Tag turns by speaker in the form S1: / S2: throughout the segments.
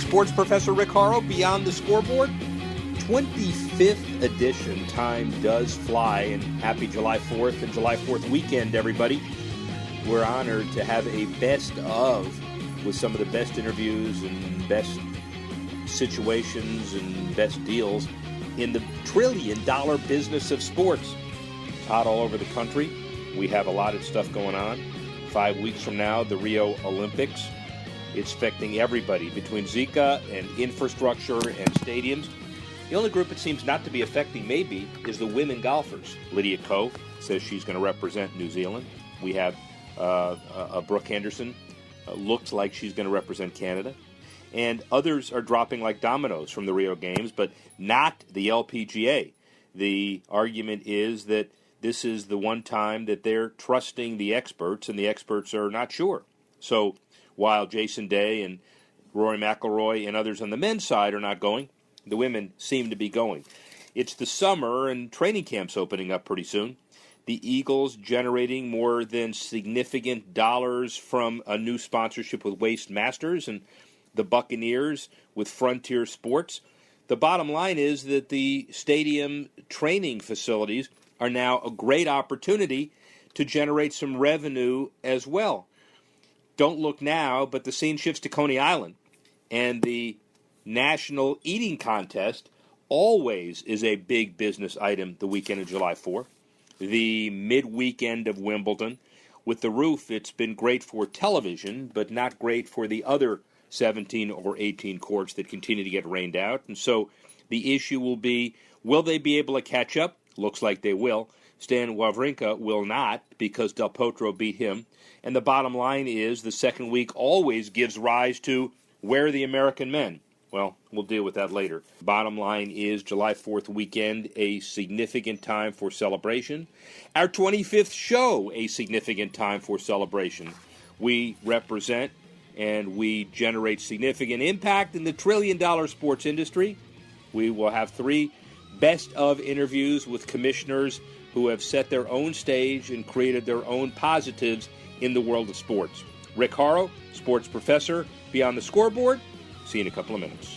S1: Sports Professor Rick Horrow, Beyond the Scoreboard. 25th edition. Time does fly, and happy July 4th and July 4th weekend, everybody. We're honored to have a best of with some of the best interviews and best situations and best deals in the trillion-dollar business of sports. It's hot all over the country. We have a lot of stuff going on. 5 weeks from now, the Rio Olympics. It's affecting everybody between Zika and infrastructure and stadiums. The only group it seems not to be affecting, maybe, is the women golfers. Lydia Ko says she's going to represent New Zealand. We have Brooke Henderson. Looks like she's going to represent Canada. And others are dropping like dominoes from the Rio Games, but not the LPGA. The argument is that this is the one time that they're trusting the experts, and the experts are not sure. So while Jason Day and Rory McIlroy and others on the men's side are not going, the women seem to be going. It's the summer, and training camps opening up pretty soon. The Eagles generating more than significant dollars from a new sponsorship with Waste Masters, and the Buccaneers with Frontier Sports. The bottom line is that the stadium training facilities are now a great opportunity to generate some revenue as well. Don't look now, but the scene shifts to Coney Island, and the National Eating Contest always is a big business item the weekend of July 4th. The mid-weekend of Wimbledon. With the roof, it's been great for television, but not great for the other 17 or 18 courts that continue to get rained out. And so the issue will be, will they be able to catch up? Looks like they will. Stan Wawrinka will not, because Del Potro beat him. And the bottom line is the second week always gives rise to, where are the American men? Well, we'll deal with that later. Bottom line is July 4th weekend, a significant time for celebration. Our 25th show, a significant time for celebration. We represent and we generate significant impact in the trillion-dollar sports industry. We will have 3 best of interviews with commissioners who have set their own stage and created their own positives in the world of sports. Rick Horrow, sports professor, Beyond the Scoreboard. See you in a couple of minutes.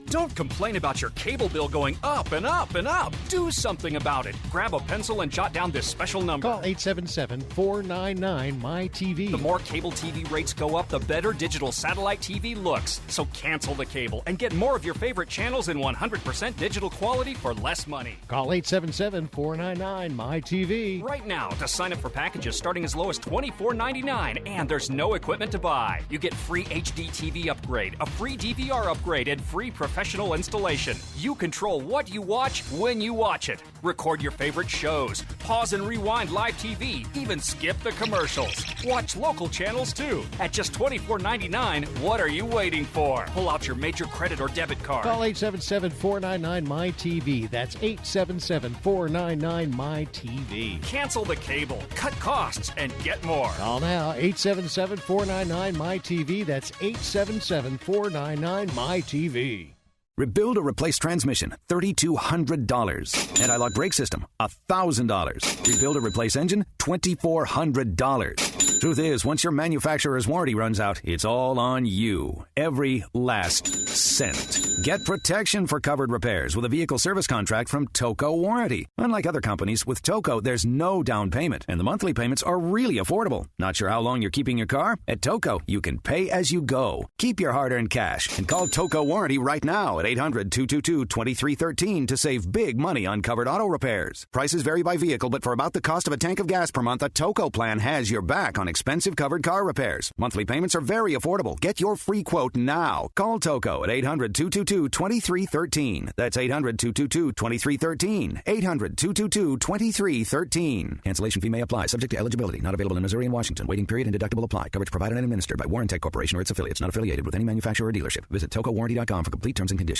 S2: Don't complain about your cable bill going up and up and up. Do something about it. Grab a pencil and jot down this special number.
S3: Call 877-499-MY-TV.
S2: The more cable TV rates go up, the better digital satellite TV looks. So cancel the cable and get more of your favorite channels in 100% digital quality for less money.
S3: Call 877-499-MY-TV.
S2: Right now to sign up for packages starting as low as $24.99, and there's no equipment to buy. You get free HD TV upgrade, a free DVR upgrade, and free professional installation. You control what you watch when you watch it. Record your favorite shows, pause and rewind live TV, even skip the commercials. Watch local channels too. At just $24.99, what are you waiting for? Pull out your major credit or debit card.
S3: Call 877-499-MY-TV. That's 877-499-MY-TV.
S2: Cancel the cable, cut costs, and get more.
S3: Call now, 877-499-MY-TV. That's 877-499-MY-TV.
S4: Rebuild or replace transmission, $3,200. Anti-lock brake system, $1,000. Rebuild or replace engine, $2,400. Truth is, once your manufacturer's warranty runs out, it's all on you. Every last cent. Get protection for covered repairs with a vehicle service contract from Toco Warranty. Unlike other companies, with Toco, there's no down payment, and the monthly payments are really affordable. Not sure how long you're keeping your car? At Toco, you can pay as you go. Keep your hard-earned cash and call Toco Warranty right now at 800-222-2313 to save big money on covered auto repairs. Prices vary by vehicle, but for about the cost of a tank of gas per month, a Toco plan has your back on expensive covered car repairs. Monthly payments are very affordable. Get your free quote now. Call Toco at 800-222-2313. That's 800-222-2313. 800-222-2313. Cancellation fee may apply. Subject to eligibility. Not available in Missouri and Washington. Waiting period and deductible apply. Coverage provided and administered by Warrantech Corporation or its affiliates. Not affiliated with any manufacturer or dealership. Visit TocoWarranty.com for complete terms and conditions.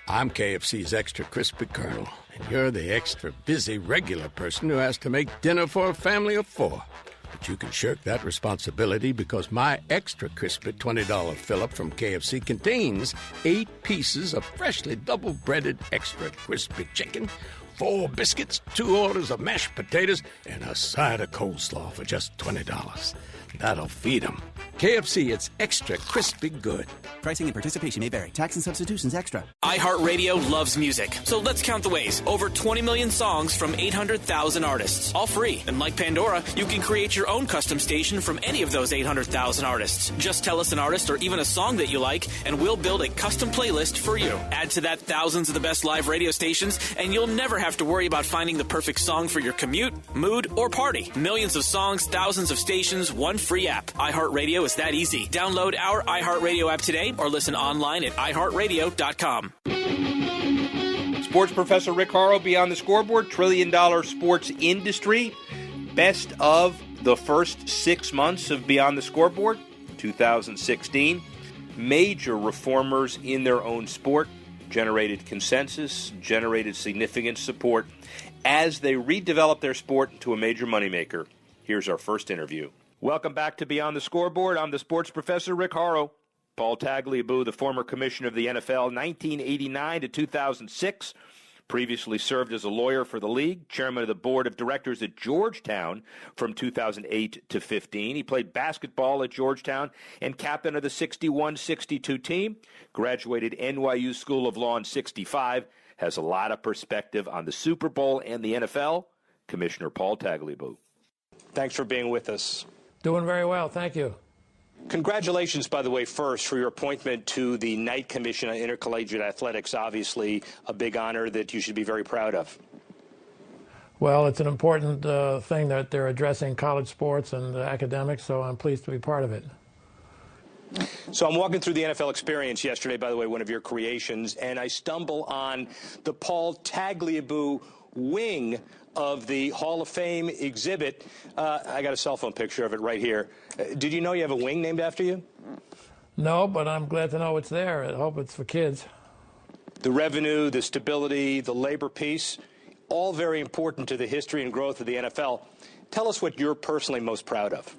S5: I'm KFC's Extra Crispy Colonel, and you're the extra busy regular person who has to make dinner for a family of 4. But you can shirk that responsibility because my extra crispy $20 fill-up from KFC contains 8 pieces of freshly double-breaded extra crispy chicken, 4 biscuits, 2 orders of mashed potatoes, and a side of coleslaw for just $20. That'll feed 'em. KFC, it's extra crispy good.
S6: Pricing and participation may vary. Tax and substitutions extra.
S7: iHeartRadio loves music. So let's count the ways. Over 20 million songs from 800,000 artists. All free. And like Pandora, you can create your own custom station from any of those 800,000 artists. Just tell us an artist or even a song that you like, and we'll build a custom playlist for you. Add to that thousands of the best live radio stations, and you'll never have to worry about finding the perfect song for your commute, mood, or party. Millions of songs, thousands of stations, one free app. iHeartRadio is that easy. Download our iHeartRadio app today or listen online at iHeartRadio.com.
S1: Sports Professor Rick Horrow, Beyond the Scoreboard, $1 trillion sports industry. Best of the first 6 months of Beyond the Scoreboard, 2016. Major reformers in their own sport generated consensus, generated significant support as they redeveloped their sport into a major moneymaker. Here's our first interview. Welcome back to Beyond the Scoreboard. I'm the Sports Professor Rick Horrow. Paul Tagliabue, the former commissioner of the NFL, 1989 to 2006. Previously served as a lawyer for the league, chairman of the board of directors at Georgetown from 2008 to 15. He played basketball at Georgetown and captain of the 61-62 team. Graduated NYU School of Law in 65. Has a lot of perspective on the Super Bowl and the NFL. Commissioner Paul Tagliabue. Thanks for being with us.
S8: Doing very well, thank you.
S1: Congratulations, by the way, first, for your appointment to the Knight Commission on Intercollegiate Athletics. Obviously, a big honor that you should be very proud of.
S8: Well, it's an important thing that they're addressing college sports and academics, so I'm pleased to be part of it.
S1: So I'm walking through the NFL Experience yesterday, by the way, one of your creations, and I stumble on the Paul Tagliabue wing of the Hall of Fame exhibit. I got a cell phone picture of it right here. Did you know you have a wing named after you?
S8: No, but I'm glad to know it's there. I hope it's for kids.
S1: The revenue, the stability, the labor piece, all very important to the history and growth of the NFL. Tell us what you're personally most proud of.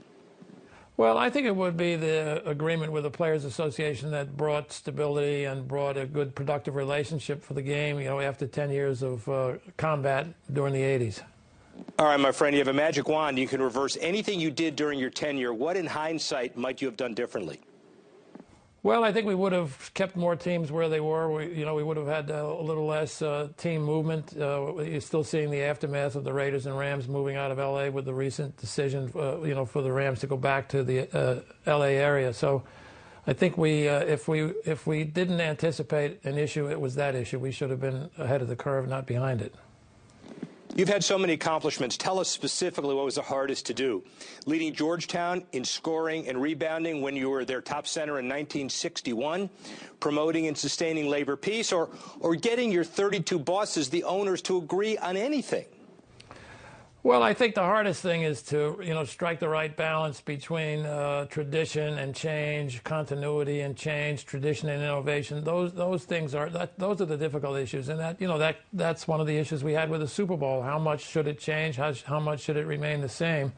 S8: Well, I think it would be the agreement with the Players Association that brought stability and brought a good, productive relationship for the game, you know, after 10 years of combat during the 80s.
S1: All right, my friend, you have a magic wand. You can reverse anything you did during your tenure. What, in hindsight, might you have done differently?
S8: Well, I think we would have kept more teams where they were. We would have had a little less team movement. You're still seeing the aftermath of the Raiders and Rams moving out of L.A. with the recent decision, for the Rams to go back to the L.A. area. So, I think if we didn't anticipate an issue, it was that issue. We should have been ahead of the curve, not behind it.
S1: You've had so many accomplishments. Tell us specifically what was the hardest to do. Leading Georgetown in scoring and rebounding when you were their top center in 1961, promoting and sustaining labor peace, or getting your 32 bosses, the owners, to agree on anything.
S8: Well, I think the hardest thing is to, strike the right balance between tradition and change, continuity and change, tradition and innovation. Those things those are the difficult issues, and that's one of the issues we had with the Super Bowl. How much should it change? How much should it remain the same?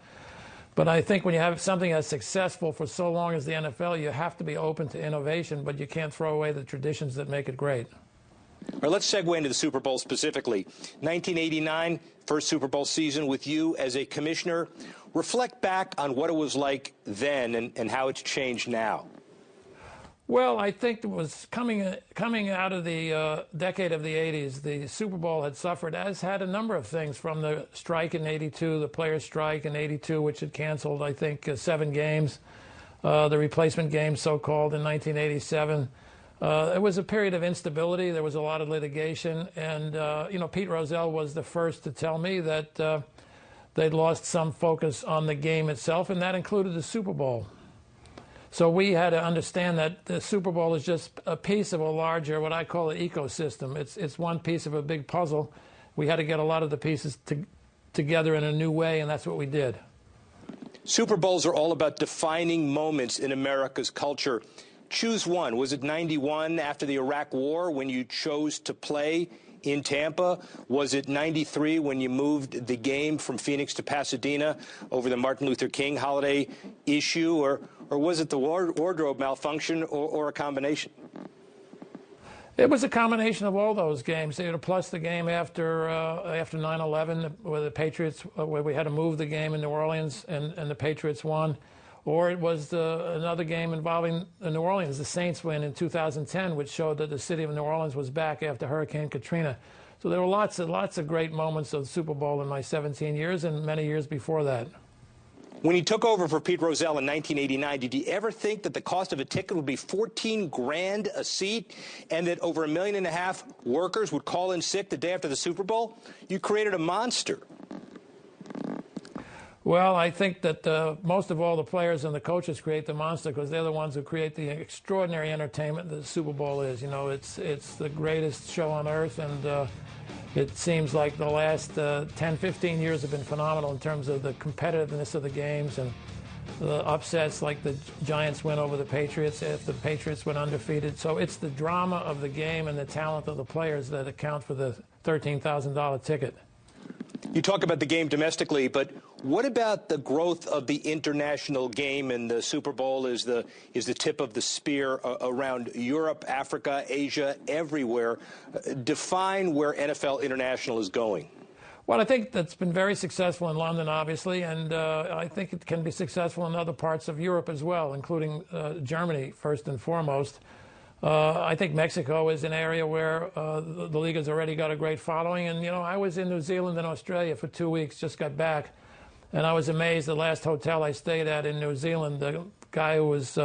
S8: But I think when you have something as successful for so long as the NFL, you have to be open to innovation, but you can't throw away the traditions that make it great.
S1: All right, let's segue into the Super Bowl specifically. 1989, first Super Bowl season with you as a commissioner. Reflect back on what it was like then and how it's changed now.
S8: Well, I think it was coming out of the decade of the 80s, the Super Bowl had suffered, as had a number of things, from the strike in 82, the players' strike in 82, which had canceled, I think, 7 games, the replacement game, so-called, in 1987. It was a period of instability. There was a lot of litigation. And, Pete Rozelle was the first to tell me that they'd lost some focus on the game itself, and that included the Super Bowl. So we had to understand that the Super Bowl is just a piece of a larger, what I call an ecosystem. It's one piece of a big puzzle. We had to get a lot of the pieces together in a new way, and that's what we did.
S1: Super Bowls are all about defining moments in America's culture. Choose one. Was it 91 after the Iraq War when you chose to play in Tampa? Was it 93 when you moved the game from Phoenix to Pasadena over the Martin Luther King holiday issue? Or was it the wardrobe malfunction or a combination?
S8: It was a combination of all those games, plus the game after 9/11, where the Patriots, where we had to move the game in New Orleans, and the Patriots won, or it was another game involving New Orleans, the Saints win in 2010, which showed that the city of New Orleans was back after Hurricane Katrina. So there were lots of great moments of the Super Bowl in my 17 years and many years before that.
S1: When you took over for Pete Rozelle in 1989, did you ever think that the cost of a ticket would be $14,000 a seat and that over 1.5 million workers would call in sick the day after the Super Bowl? You created a monster.
S8: Well, I think that most of all the players and the coaches create the monster because they're the ones who create the extraordinary entertainment that the Super Bowl is. You know, it's the greatest show on earth, and it seems like the last 10, 15 years have been phenomenal in terms of the competitiveness of the games and the upsets, like the Giants win over the Patriots if the Patriots went undefeated. So it's the drama of the game and the talent of the players that account for the $13,000 ticket.
S1: You talk about the game domestically, but what about the growth of the international game? And the Super Bowl is the tip of the spear around Europe, Africa, Asia, everywhere. Define where NFL International is going.
S8: Well, I think that's been very successful in London, obviously, and I think it can be successful in other parts of Europe as well, including Germany, first and foremost. I think Mexico is an area where the league has already got a great following. And, you know, I was in New Zealand and Australia for 2 weeks, just got back. And I was amazed. The last hotel I stayed at in New Zealand, the guy who was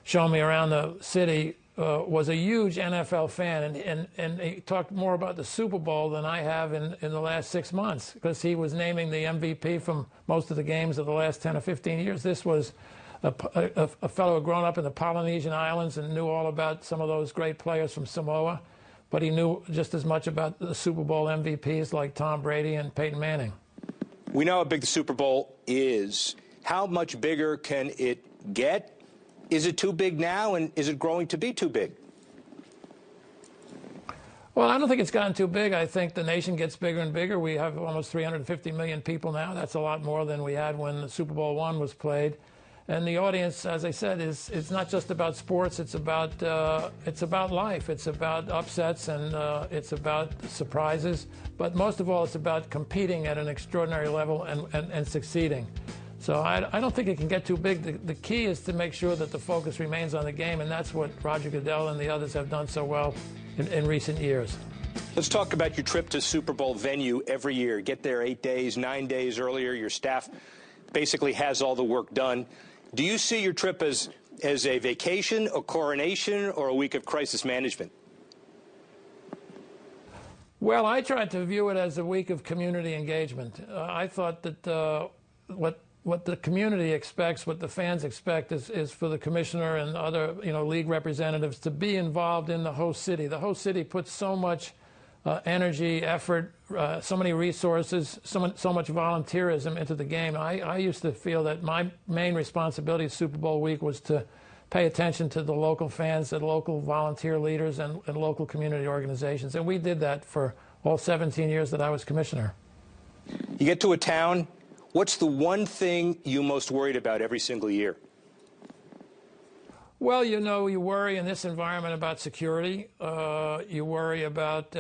S8: showing me around the city was a huge NFL fan. And he talked more about the Super Bowl than I have in the last 6 months, because he was naming the MVP from most of the games of the last 10 or 15 years. This was a fellow who had grown up in the Polynesian Islands and knew all about some of those great players from Samoa, but he knew just as much about the Super Bowl MVPs like Tom Brady and Peyton Manning.
S1: We know how big the Super Bowl is. How much bigger can it get? Is it too big now, and is it growing to be too big?
S8: Well, I don't think it's gotten too big. I think the nation gets bigger and bigger. We have almost 350 million people now. That's a lot more than we had when the Super Bowl I was played. And the audience, as I said, it's not just about sports. It's about life. It's about upsets, and it's about surprises. But most of all, it's about competing at an extraordinary level and succeeding. So I don't think it can get too big. The key is to make sure that the focus remains on the game, and that's what Roger Goodell and the others have done so well in recent years.
S1: Let's talk about your trip to Super Bowl venue every year. Get there 8 days, 9 days earlier. Your staff basically has all the work done. Do you see your trip as a vacation, a coronation, or a week of crisis management?
S8: Well, I tried to view it as a week of community engagement. I thought that what the community expects, what the fans expect, is for the commissioner and other league representatives to be involved in the host city. The host city puts so much energy, effort, so many resources, so much volunteerism into the game. I used to feel that my main responsibility at Super Bowl week was to pay attention to the local fans, the local volunteer leaders, and local community organizations. And we did that for all 17 years that I was commissioner.
S1: You get to a town, what's the one thing you most worried about every single year?
S8: Well, you worry in this environment about security. You worry about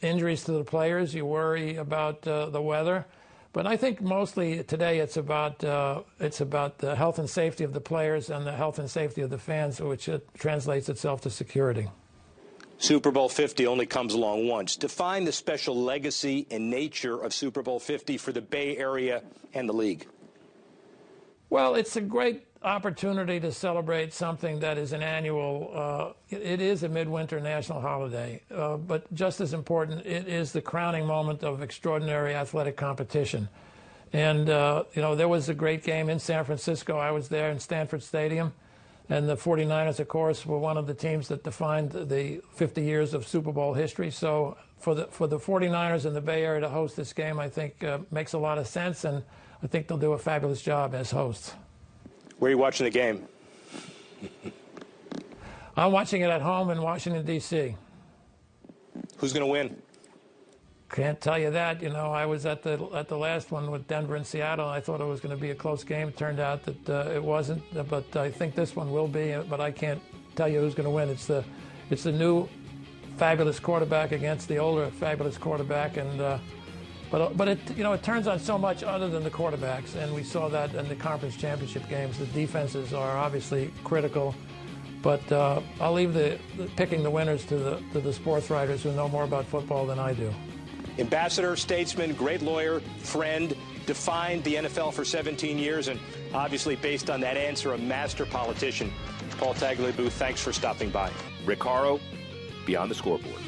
S8: injuries to the players. You worry about the weather. But I think mostly today it's about the health and safety of the players and the health and safety of the fans, which translates itself to security.
S1: Super Bowl 50 only comes along once. Define the special legacy and nature of Super Bowl 50 for the Bay Area and the league.
S8: Well, it's a great opportunity to celebrate something that is an annual, it is a midwinter national holiday, but just as important, it is the crowning moment of extraordinary athletic competition. And, there was a great game in San Francisco. I was there in Stanford Stadium, and the 49ers, of course, were one of the teams that defined the 50 years of Super Bowl history. So for the 49ers in the Bay Area to host this game, I think makes a lot of sense, and I think they'll do a fabulous job as hosts.
S1: Where are you watching the game?
S8: I'm watching it at home in Washington, D.C.
S1: Who's going to win?
S8: Can't tell you that. You know, I was at the last one with Denver and Seattle. I thought it was going to be a close game. It turned out that it wasn't. But I think this one will be. But I can't tell you who's going to win. It's the new fabulous quarterback against the older fabulous quarterback. And but it turns on so much other than the quarterbacks. And we saw that in the conference championship games. The defenses are obviously critical. But I'll leave the picking the winners to the sports writers who know more about football than I do.
S1: Ambassador, statesman, great lawyer, friend, defined the NFL for 17 years, and obviously, based on that answer, a master politician. Paul Tagliabue, thanks for stopping by. Rick Horrow, Beyond the Scoreboard.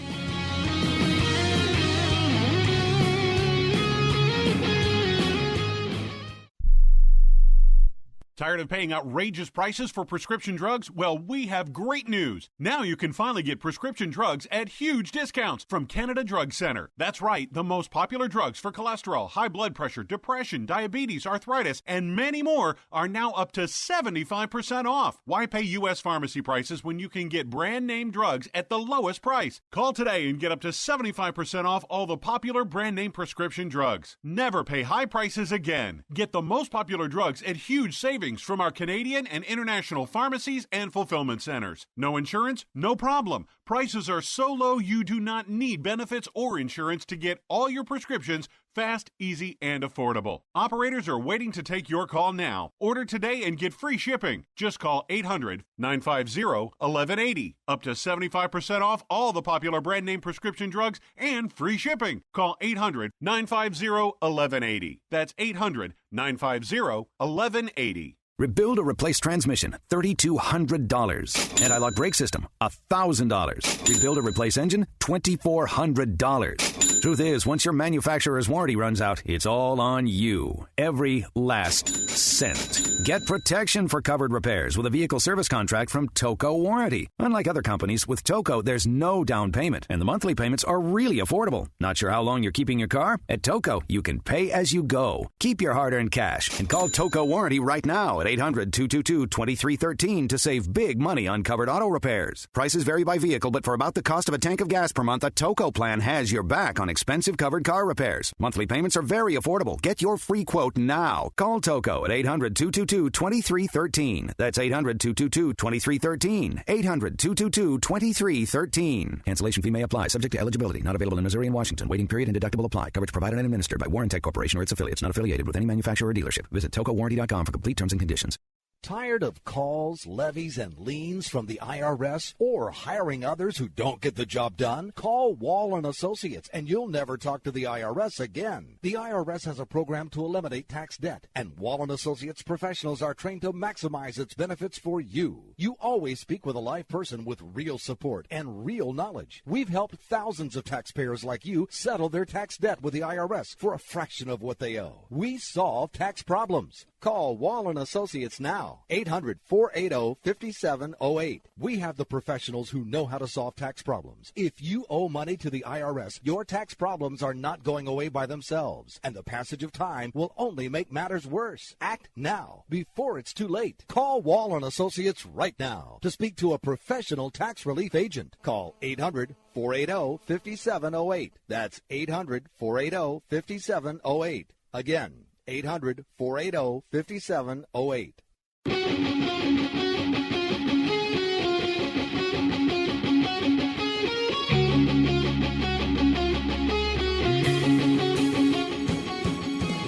S3: Tired of paying outrageous prices for prescription drugs? Well, we have great news. Now you can finally get prescription drugs at huge discounts from Canada Drug Center. That's right, the most popular drugs for cholesterol, high blood pressure, depression, diabetes, arthritis, and many more are now up to 75% off. Why pay U.S. pharmacy prices when you can get brand name drugs at the lowest price? Call today and get up to 75% off all the popular brand name prescription drugs. Never pay high prices again. Get the most popular drugs at huge savings from our Canadian and international pharmacies and fulfillment centers. No insurance? No problem. Prices are so low you do not need benefits or insurance to get all your prescriptions fast, easy, and affordable. Operators are waiting to take your call now. Order today and get free shipping. Just call 800-950-1180. Up to 75% off all the popular brand name prescription drugs and free shipping. Call 800-950-1180. That's 800-950-1180.
S4: Rebuild or replace transmission, $3,200. Anti-lock brake system, $1,000. Rebuild or replace engine, $2,400. Truth is, once your manufacturer's warranty runs out, it's all on you. Every last cent. Get protection for covered repairs with a vehicle service contract from Toco Warranty. Unlike other companies, with Toco, there's no down payment, and the monthly payments are really affordable. Not sure how long you're keeping your car? At Toco, you can pay as you go. Keep your hard-earned cash and call Toco Warranty right now at 800-222-2313 to save big money on covered auto repairs. Prices vary by vehicle, but for about the cost of a tank of gas per month, a Toco plan has your back on expensive covered car repairs. Monthly payments are very affordable. Get your free quote now. Call Toco at 800-222-2313. That's 800-222-2313. 800-222-2313. Cancellation fee may apply. Subject to eligibility. Not available in Missouri and Washington. Waiting period and deductible apply. Coverage provided and administered by Warrantech Corporation or its affiliates. Not affiliated with any manufacturer or dealership. Visit TocoWarranty.com for complete terms and conditions.
S9: Tired of calls, levies, and liens from the IRS or hiring others who don't get the job done? Call Wall & Associates and you'll never talk to the IRS again. The IRS has a program to eliminate tax debt, and Wall & Associates professionals are trained to maximize its benefits for you. You always speak with a live person with real support and real knowledge. We've helped thousands of taxpayers like you settle their tax debt with the IRS for a fraction of what they owe. We solve tax problems. Call Wall & Associates now. 800-480-5708. We have the professionals who know how to solve tax problems. If you owe money to the IRS, your tax problems are not going away by themselves, and the passage of time will only make matters worse. Act now, before it's too late. Call Wall & Associates right now to speak to a professional tax relief agent. Call 800-480-5708. That's 800-480-5708. Again, 800-480-5708.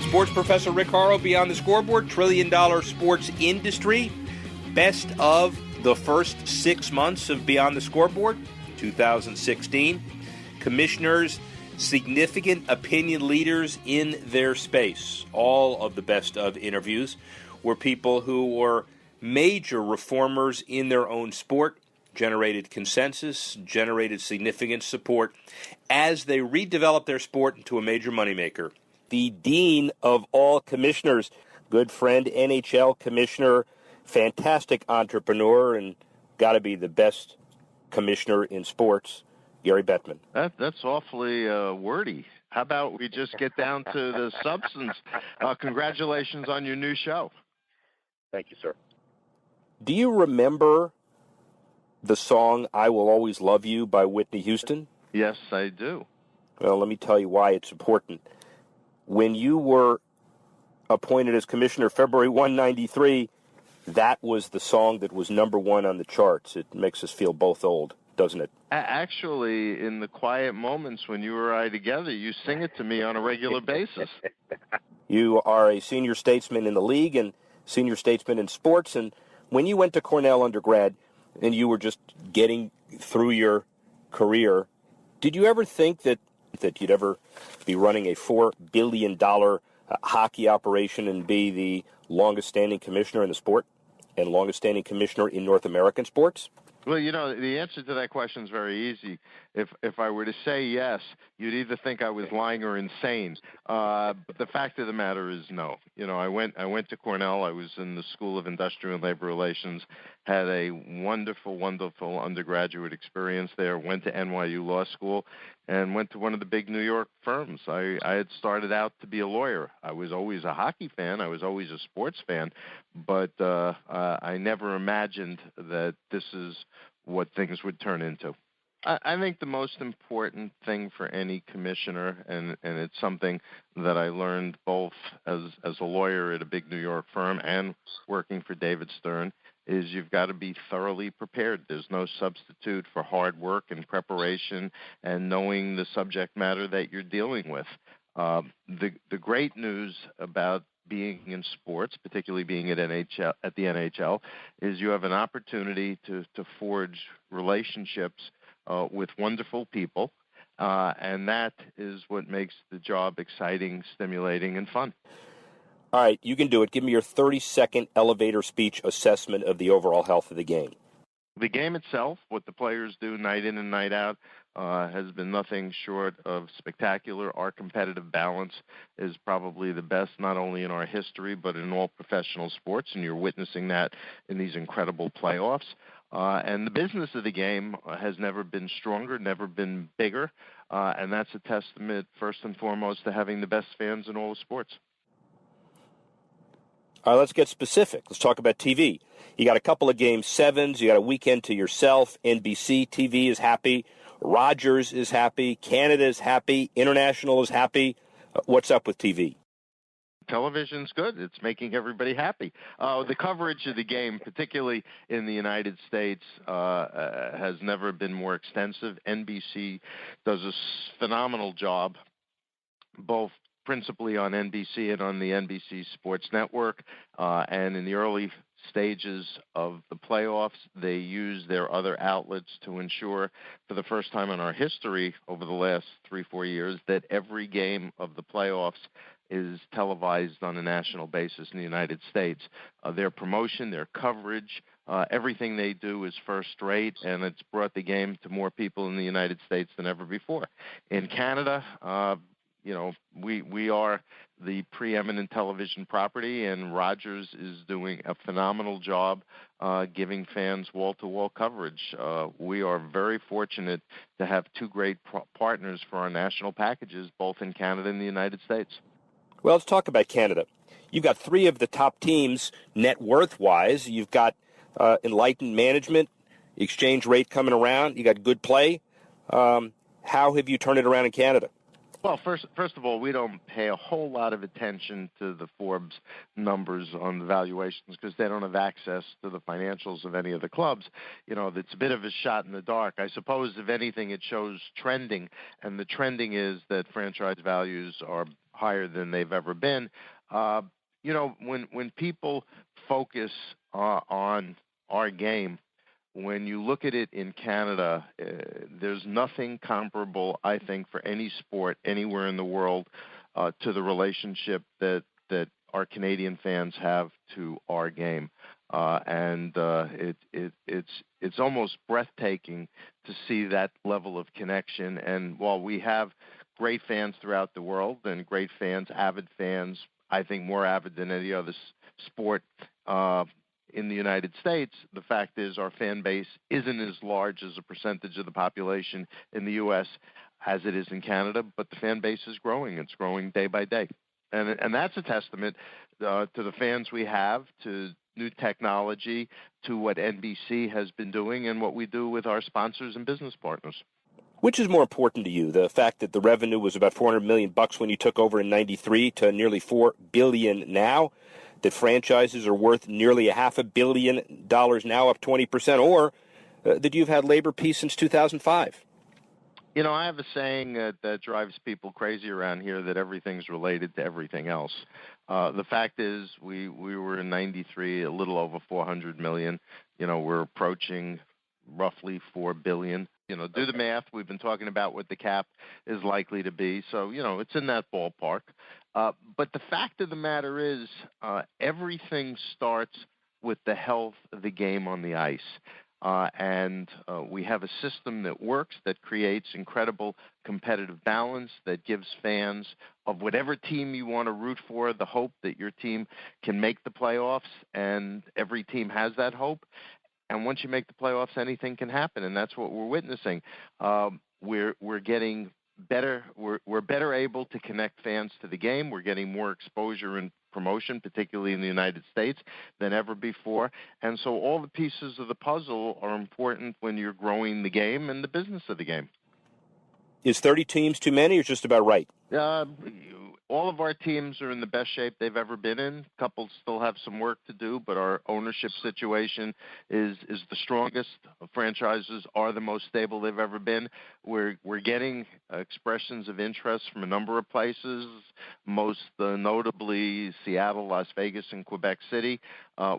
S1: Sports professor Rick Horrow, Beyond the Scoreboard, $1 trillion sports industry. Best of the first 6 months of Beyond the Scoreboard, 2016. Commissioners, significant opinion leaders in their space. All of the best of interviews were people who were major reformers in their own sport, generated consensus, generated significant support as they redeveloped their sport into a major moneymaker. The dean of all commissioners, good friend, NHL commissioner, fantastic entrepreneur, and got to be the best commissioner in sports, Gary Bettman.
S10: That's awfully wordy. How about we just get down to the substance? Congratulations on your new show.
S1: Thank you, sir. Do you remember the song I Will Always Love You by Whitney Houston?
S10: Yes, I do.
S1: Well, let me tell you why it's important. When you were appointed as commissioner February 193, that was the song that was number one on the charts. It makes us feel both old, doesn't it?
S10: Actually, in the quiet moments when you and I together, you sing it to me on a regular basis.
S1: You are a senior statesman in the league and senior statesman in sports. And when you went to Cornell undergrad and you were just getting through your career, did you ever think that you'd ever be running a $4 billion hockey operation and be the longest-standing commissioner in the sport and longest-standing commissioner in North American sports?
S10: Well, you know, the answer to that question is very easy. If I were to say yes, you'd either think I was lying or insane. But the fact of the matter is no. You know, I went to Cornell. I was in the School of Industrial and Labor Relations, had a wonderful, wonderful undergraduate experience there, went to NYU Law School, and went to one of the big New York firms. I had started out to be a lawyer. I was always a hockey fan. I was always a sports fan. But I never imagined that this is what things would turn into. I think the most important thing for any commissioner, and it's something that I learned both as a lawyer at a big New York firm and working for David Stern, is you've got to be thoroughly prepared. There's no substitute for hard work and preparation and knowing the subject matter that you're dealing with. The great news about being in sports, particularly being at the NHL, is you have an opportunity to forge relationships with wonderful people, and that is what makes the job exciting, stimulating, and fun.
S1: All right, you can do it. Give me your 30-second elevator speech assessment of the overall health of the game.
S10: The game itself, what the players do night in and night out, has been nothing short of spectacular. Our competitive balance is probably the best, not only in our history, but in all professional sports, and you're witnessing that in these incredible playoffs. And the business of the game has never been stronger, never been bigger, and that's a testament, first and foremost, to having the best fans in all of sports.
S1: All right, let's get specific. Let's talk about TV. You got a couple of Game 7s. You got a weekend to yourself. NBC TV is happy. Rogers is happy. Canada is happy. International is happy. What's up with TV?
S10: Television's good. It's making everybody happy. The coverage of the game, particularly in the United States, has never been more extensive. NBC does a phenomenal job, both principally on NBC and on the NBC Sports Network. And in the early stages of the playoffs, they use their other outlets to ensure, for the first time in our history over the last 3-4 years, that every game of the playoffs is televised on a national basis in the United States. Their promotion, their coverage, everything they do is first rate, and it's brought the game to more people in the United States than ever before. In Canada, you know, we are the preeminent television property, and Rogers is doing a phenomenal job giving fans wall-to-wall coverage. We are very fortunate to have two great partners for our national packages, both in Canada and the United States.
S1: Well, let's talk about Canada. You've got three of the top teams net worth-wise. You've got enlightened management, exchange rate coming around. You got good play. How have you turned it around in Canada?
S10: Well, first of all, we don't pay a whole lot of attention to the Forbes numbers on the valuations because they don't have access to the financials of any of the clubs. You know, it's a bit of a shot in the dark. I suppose, if anything, it shows trending, and the trending is that franchise values are higher than they've ever been. You know, when people focus on our game, when you look at it in Canada, there's nothing comparable, I think, for any sport anywhere in the world to the relationship that our Canadian fans have to our game. And it's almost breathtaking to see that level of connection. And while we have great fans throughout the world and great fans, avid fans, I think more avid than any other sport in the United States, the fact is our fan base isn't as large as a percentage of the population in the U.S. as it is in Canada, but the fan base is growing. It's growing day by day. And that's a testament to the fans we have, to new technology, to what NBC has been doing and what we do with our sponsors and business partners.
S1: Which is more important to you, the fact that the revenue was about $400 million when you took over in '93 to nearly $4 billion now, that franchises are worth nearly $500 million now, up 20%, or that you've had labor peace since 2005?
S10: You know, I have a saying that drives people crazy around here, that everything's related to everything else. The fact is, we were in '93 a little over $400 million. You know, we're approaching roughly $4 billion. You know, do the math. We've been talking about what the cap is likely to be. So, you know, it's in that ballpark. But the fact of the matter is, everything starts with the health of the game on the ice. And we have a system that works, that creates incredible competitive balance, that gives fans of whatever team you want to root for the hope that your team can make the playoffs, and every team has that hope. And once you make the playoffs, anything can happen, and that's what we're witnessing. We're getting better. We're better able to connect fans to the game. We're getting more exposure and promotion, particularly in the United States, than ever before. And so all the pieces of the puzzle are important when you're growing the game and the business of the game.
S1: Is 30 teams too many, or just about right?
S10: All of our teams are in the best shape they've ever been in. A couple still have some work to do, but our ownership situation is the strongest. Franchises are the most stable they've ever been. We're getting expressions of interest from a number of places, most notably Seattle, Las Vegas, and Quebec City.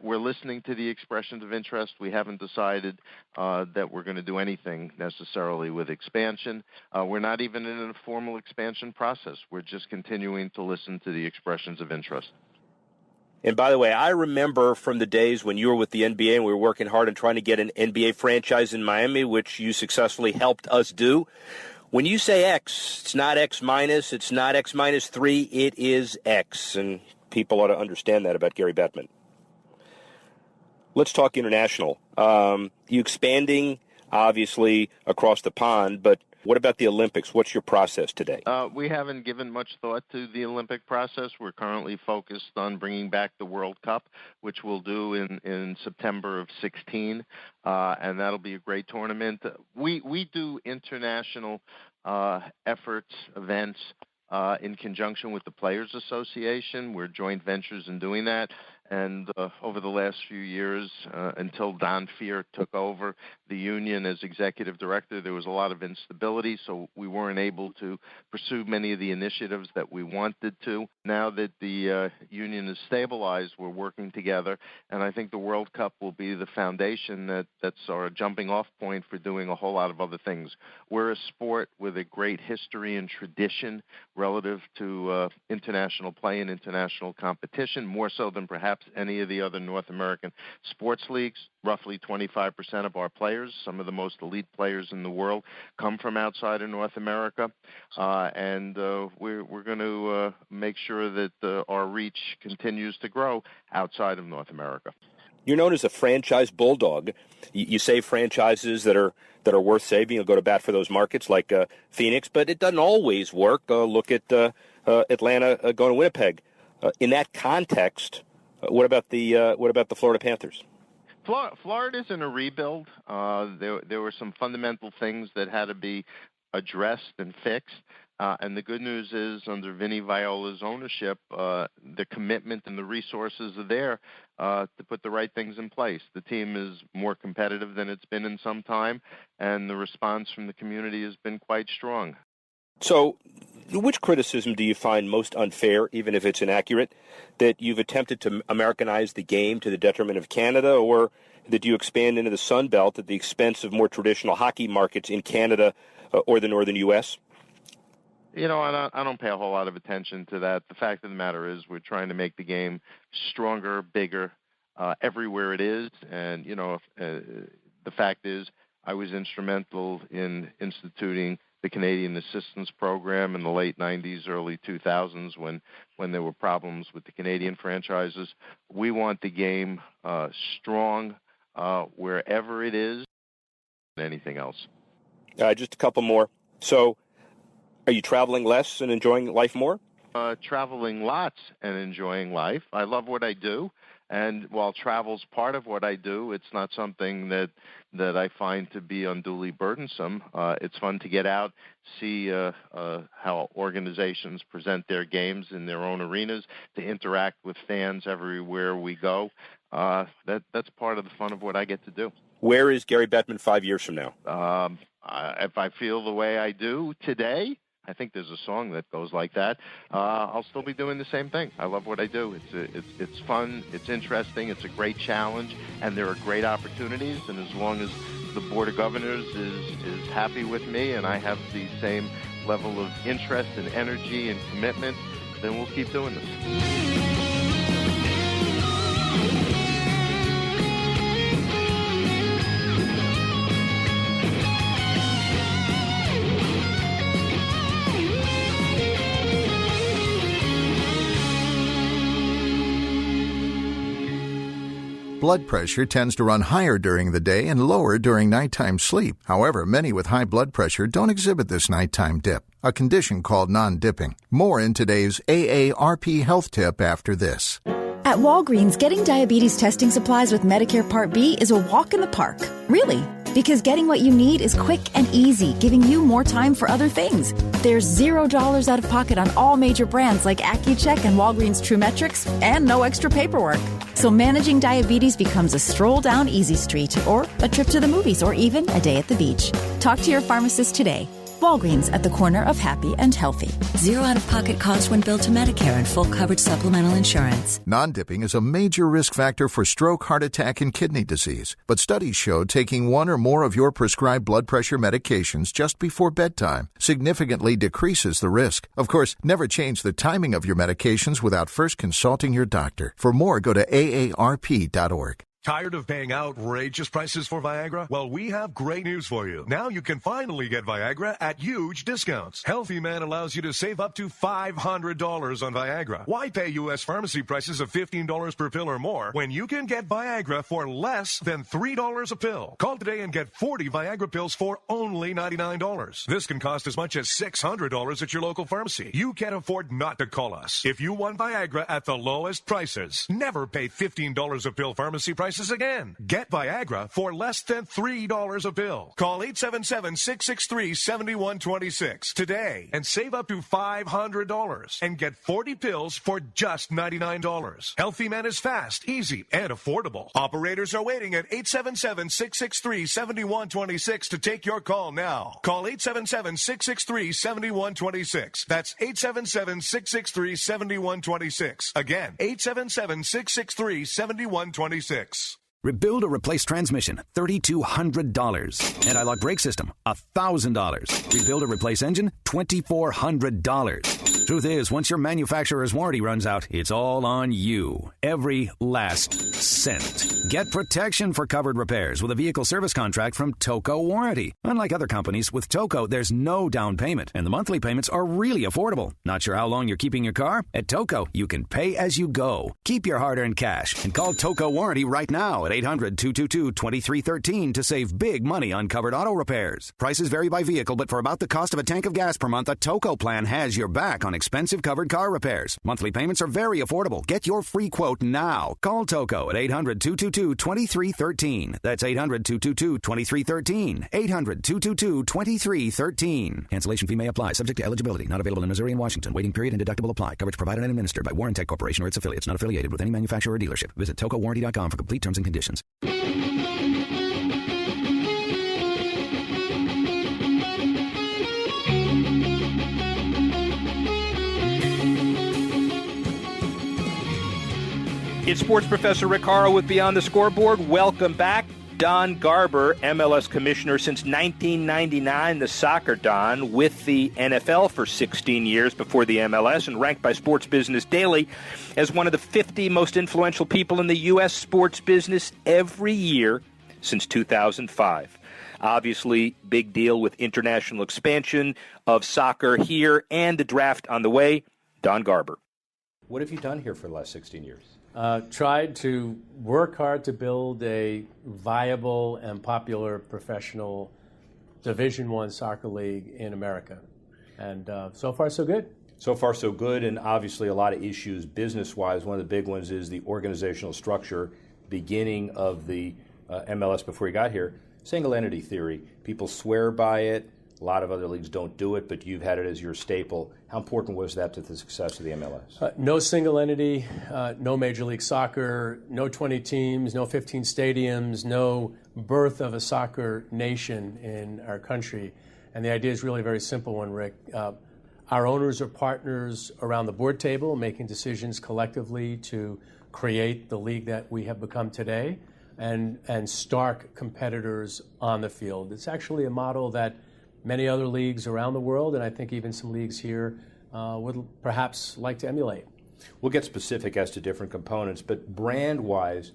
S10: We're listening to the expressions of interest. We haven't decided that we're going to do anything necessarily with expansion. We're not even in a formal expansion process. We're just continuing to listen to the expressions of interest.
S1: And by the way, I remember from the days when you were with the NBA and we were working hard on trying to get an NBA franchise in Miami, which you successfully helped us do. When you say X, it's not X minus, it's not X minus 3, it is X. And people ought to understand that about Gary Bettman. Let's talk international. You expanding, obviously, across the pond, but what about the Olympics? What's your process today?
S10: We haven't given much thought to the Olympic process. We're currently focused on bringing back the World Cup, which we'll do in September of 16, and that'll be a great tournament. We do international efforts, events, in conjunction with the Players Association. We're joint ventures in doing that. And over the last few years, until Don Fehr took over the union as executive director, there was a lot of instability, so we weren't able to pursue many of the initiatives that we wanted to. Now that the union is stabilized, we're working together, and I think the World Cup will be the foundation that's our jumping off point for doing a whole lot of other things. We're a sport with a great history and tradition relative to international play and international competition, more so than perhaps any of the other North American sports leagues. Roughly 25% of our players, some of the most elite players in the world, come from outside of North America, and we're going to make sure that our reach continues to grow outside of North America.
S1: You're known as a franchise bulldog. You save franchises that are worth saving. You'll go to bat for those markets like Phoenix, but it doesn't always work. Look at Atlanta going to Winnipeg. In that context, what about the Florida Panthers?
S10: Florida's in a rebuild. There were some fundamental things that had to be addressed and fixed. And the good news is, under Vinny Viola's ownership, the commitment and the resources are there to put the right things in place. The team is more competitive than it's been in some time, and the response from the community has been quite strong.
S1: So, which criticism do you find most unfair, even if it's inaccurate, that you've attempted to Americanize the game to the detriment of Canada, or that you expand into the Sun Belt at the expense of more traditional hockey markets in Canada or the northern U.S.?
S10: You know, I don't pay a whole lot of attention to that. The fact of the matter is, we're trying to make the game stronger, bigger, everywhere it is. And, you know, the fact is, I was instrumental in instituting the Canadian Assistance Program in the late 90s, early 2000s, when there were problems with the Canadian franchises. We want the game strong wherever it is than anything else.
S1: Just a couple more. So, are you traveling less and enjoying life more?
S10: Traveling lots and enjoying life. I love what I do, And while travel's part of what I do, it's not something that I find to be unduly burdensome. It's fun to get out, see how organizations present their games in their own arenas, to interact with fans everywhere we go. That's part of the fun of what I get to do.
S1: Where is Gary Bettman 5 years from now?
S10: If I feel the way I do today, I think there's a song that goes like that, I'll still be doing the same thing. I love what I do. It's fun, it's interesting, it's a great challenge, and there are great opportunities. And as long as the Board of Governors is happy with me and I have the same level of interest and energy and commitment, then we'll keep doing this.
S11: Blood pressure tends to run higher during the day and lower during nighttime sleep. However, many with high blood pressure don't exhibit this nighttime dip, a condition called non-dipping. More in today's AARP health tip after this.
S12: At Walgreens, getting diabetes testing supplies with Medicare Part B is a walk in the park. Really? Because getting what you need is quick and easy, giving you more time for other things. There's $0 out of pocket on all major brands like AccuCheck and Walgreens TrueMetrics, and no extra paperwork. So managing diabetes becomes a stroll down Easy Street, or a trip to the movies, or even a day at the beach. Talk to your pharmacist today. Walgreens, at the corner of happy and healthy.
S13: Zero out-of-pocket cost when billed to Medicare and full coverage supplemental insurance.
S11: Non-dipping is a major risk factor for stroke, heart attack, and kidney disease. But studies show taking one or more of your prescribed blood pressure medications just before bedtime significantly decreases the risk. Of course, never change the timing of your medications without first consulting your doctor. For more, go to aarp.org.
S14: Tired of paying outrageous prices for Viagra? Well, we have great news for you. Now you can finally get Viagra at huge discounts. Healthy Man allows you to save up to $500 on Viagra. Why pay U.S. pharmacy prices of $15 per pill or more when you can get Viagra for less than $3 a pill? Call today and get 40 Viagra pills for only $99. This can cost as much as $600 at your local pharmacy. You can't afford not to call us. If you want Viagra at the lowest prices, never pay $15 a pill pharmacy prices again. Get Viagra for less than $3 a pill. Call 877-663-7126 today and save up to $500 and get 40 pills for just $99. Healthy Man is fast, easy, and affordable. Operators are waiting at 877-663-7126 to take your call now. Call 877-663-7126. That's 877-663-7126. Again, 877-663-7126.
S4: Rebuild or replace transmission, $3,200. Anti-lock brake system, $1,000. Rebuild or replace engine, $2,400. Truth is, once your manufacturer's warranty runs out, it's all on you. Every last cent. Get protection for covered repairs with a vehicle service contract from Toco Warranty. Unlike other companies, with Toco, there's no down payment, and the monthly payments are really affordable. Not sure how long you're keeping your car? At Toco, you can pay as you go. Keep your hard-earned cash and call Toco Warranty right now at 800-222-2313 to save big money on covered auto repairs. Prices vary by vehicle, but for about the cost of a tank of gas per month, a Toco plan has your back on expensive covered car repairs. Monthly payments are very affordable. Get your free quote now. Call Toco at 800-222-2313. That's 800-222-2313. 800-222-2313. Cancellation fee may apply. Subject to eligibility. Not available in Missouri and Washington. Waiting period and deductible apply. Coverage provided and administered by Warrantech Corporation or its affiliates. Not affiliated with any manufacturer or dealership. Visit TocoWarranty.com for complete terms and conditions.
S1: It's Sports Professor Rick Horrow with Beyond the Scoreboard. Welcome back. Don Garber, MLS Commissioner since 1999, the soccer Don, with the NFL for 16 years before the MLS, and ranked by Sports Business Daily as one of the 50 most influential people in the U.S. sports business every year since 2005. Obviously, big deal with international expansion of soccer here and the draft on the way. Don Garber. What have you done here for the last 16 years?
S15: Tried to work hard to build a viable and popular professional Division I soccer league in America. And so far, so good.
S1: So far, so good, and obviously a lot of issues business-wise. One of the big ones is the organizational structure, beginning of the MLS before you got here. Single entity theory. People swear by it. A lot of other leagues don't do it, but you've had it as your staple. How important was that to the success of the MLS?
S15: No single entity, no Major League Soccer, no 20 teams, no 15 stadiums, no birth of a soccer nation in our country. And the idea is really a very simple one, Rick. Our owners are partners around the board table, making decisions collectively to create the league that we have become today, and stark competitors on the field. It's actually a model that many other leagues around the world, and I think even some leagues here, would perhaps like to emulate.
S1: We'll get specific as to different components, but brand-wise,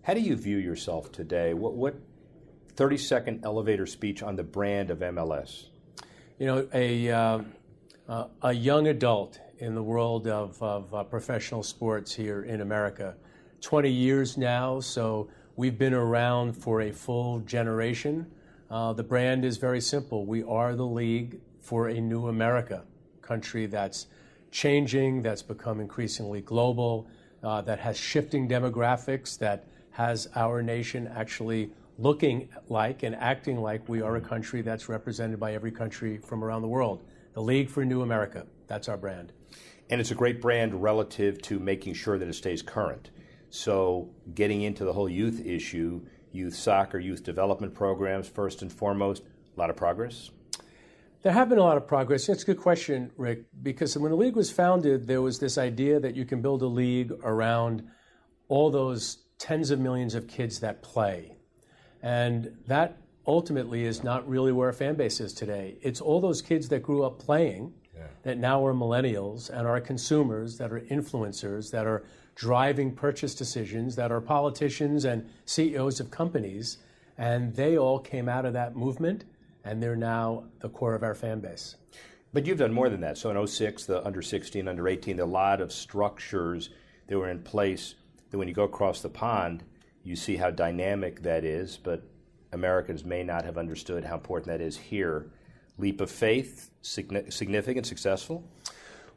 S1: how do you view yourself today? What 30-second elevator speech on the brand of MLS?
S15: You know, a young adult in the world of professional sports here in America. 20 years now, so we've been around for a full generation. The brand is very simple. We are the league for a new America, country that's changing, that's become increasingly global, that has shifting demographics, that has our nation actually looking like and acting like we are a country that's represented by every country from around the world. The League for New America, that's our brand.
S1: And it's a great brand relative to making sure that it stays current. So getting into the whole youth issue, youth soccer, youth development programs, first and foremost, a lot of progress?
S15: There have been a lot of progress. It's a good question, Rick, because when the league was founded, there was this idea that you can build a league around all those tens of millions of kids that play. And that ultimately is not really where our fan base is today. It's all those kids that grew up playing that now are millennials and are consumers, that are influencers, that are driving purchase decisions, that are politicians and CEOs of companies. And they all came out of that movement, and they're now the core of our fan base.
S1: But you've done more than that. So in 06, the under 16, under 18, there are a lot of structures that were in place that when you go across the pond, you see how dynamic that is, but Americans may not have understood how important that is here. Leap of faith, significant, successful?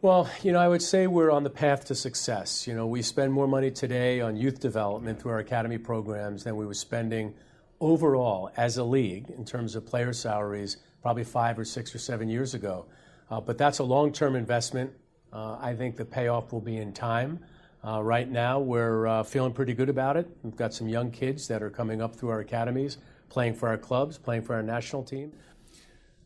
S15: Well, you know, I would say we're on the path to success. You know, we spend more money today on youth development through our academy programs than we were spending overall as a league in terms of player salaries probably 5 or 6 or 7 years ago. But that's a long-term investment. I think the payoff will be in time. Right now, we're feeling pretty good about it. We've got some young kids that are coming up through our academies, playing for our clubs, playing for our national team.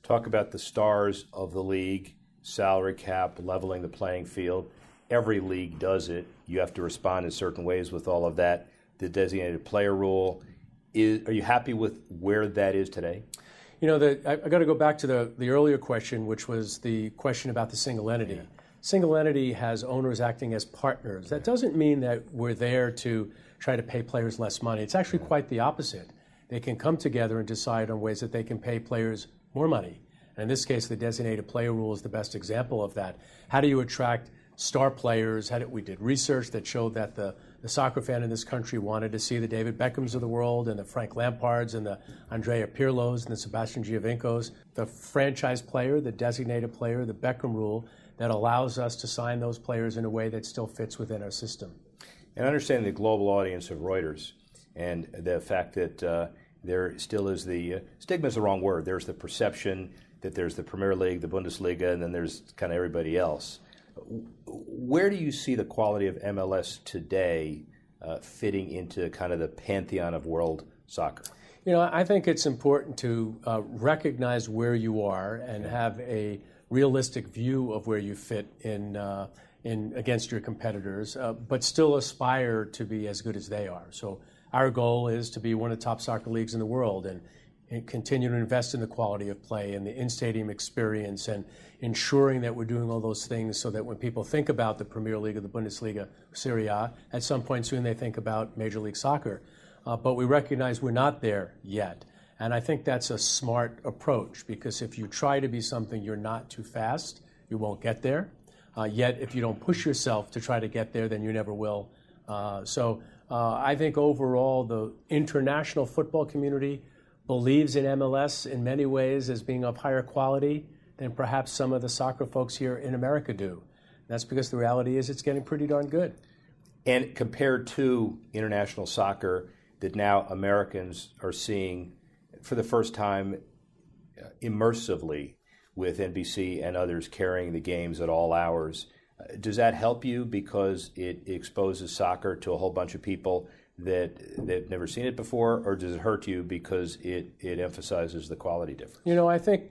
S1: Talk about the stars of the league, salary cap, leveling the playing field. Every league does it. You have to respond in certain ways with all of that. The designated player rule, are you happy with where that is today?
S15: You know, I got to go back to the earlier question, which was the question about the single entity. Yeah. Single entity has owners acting as partners. That doesn't mean that we're there to try to pay players less money. It's actually quite the opposite. They can come together and decide on ways that they can pay players more money. And in this case, the designated player rule is the best example of that. How do you attract star players? We did research that showed that the soccer fan in this country wanted to see the David Beckhams of the world and the Frank Lampards and the Andrea Pirlos and the Sebastian Giovincos. The franchise player, the designated player, the Beckham rule that allows us to sign those players in a way that still fits within our system.
S1: And understanding the global audience of Reuters and the fact that there still is the stigma is the wrong word. There's the perception that there's the Premier League, the Bundesliga, and then there's kind of everybody else. Where do you see the quality of MLS today fitting into kind of the pantheon of world soccer?
S15: You know, I think it's important to recognize where you are and have a realistic view of where you fit in against your competitors, but still aspire to be as good as they are. So our goal is to be one of the top soccer leagues in the world and continue to invest in the quality of play and the in-stadium experience and ensuring that we're doing all those things so that when people think about the Premier League or the Bundesliga, Serie A, at some point soon they think about Major League Soccer. But we recognize we're not there yet. And I think that's a smart approach because if you try to be something you're not too fast, you won't get there. Yet if you don't push yourself to try to get there, then you never will. So I think overall the international football community believes in MLS in many ways as being of higher quality than perhaps some of the soccer folks here in America do. That's because the reality is it's getting pretty darn good.
S1: And compared to international soccer that now Americans are seeing for the first time immersively with NBC and others carrying the games at all hours, does that help you because it exposes soccer to a whole bunch of people that never seen it before, or does it hurt you because it emphasizes the quality difference?
S15: You know, I think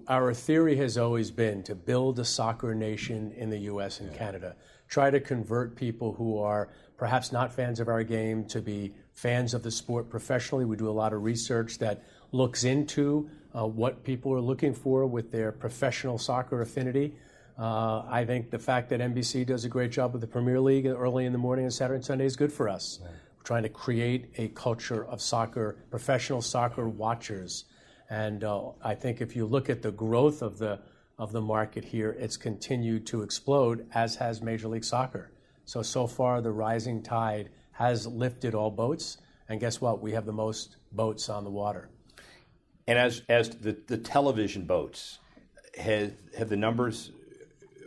S15: our theory has always been to build a soccer nation in the U.S. and Canada. Try to convert people who are perhaps not fans of our game to be fans of the sport professionally. We do a lot of research that looks into what people are looking for with their professional soccer affinity. I think the fact that NBC does a great job with the Premier League early in the morning on Saturday and Sunday is good for us. Yeah. We're trying to create a culture of soccer, professional soccer watchers. And I think if you look at the growth of the market here, it's continued to explode, as has Major League Soccer. So far, the rising tide has lifted all boats. And guess what? We have the most boats on the water.
S1: And as the television boats, have the numbers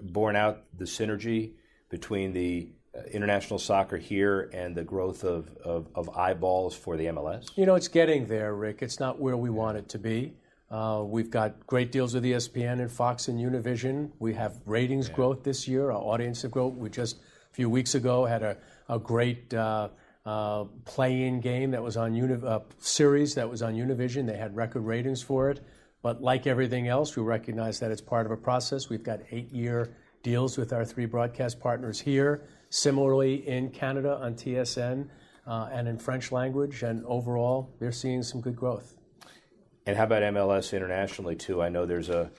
S1: borne out the synergy between the international soccer here and the growth of eyeballs for the MLS?
S15: You know, it's getting there, Rick. It's not where we want it to be. We've got great deals with ESPN and Fox and Univision. We have ratings growth this year, our audience growth. We just, a few weeks ago, had a great play-in game that was on series that was on Univision. They had record ratings for it. But like everything else, we recognize that it's part of a process. We've got 8-year deals with our 3 broadcast partners here. Similarly, in Canada on TSN and in French language. And overall, they're seeing some good growth.
S1: And how about MLS internationally, too? I know there's a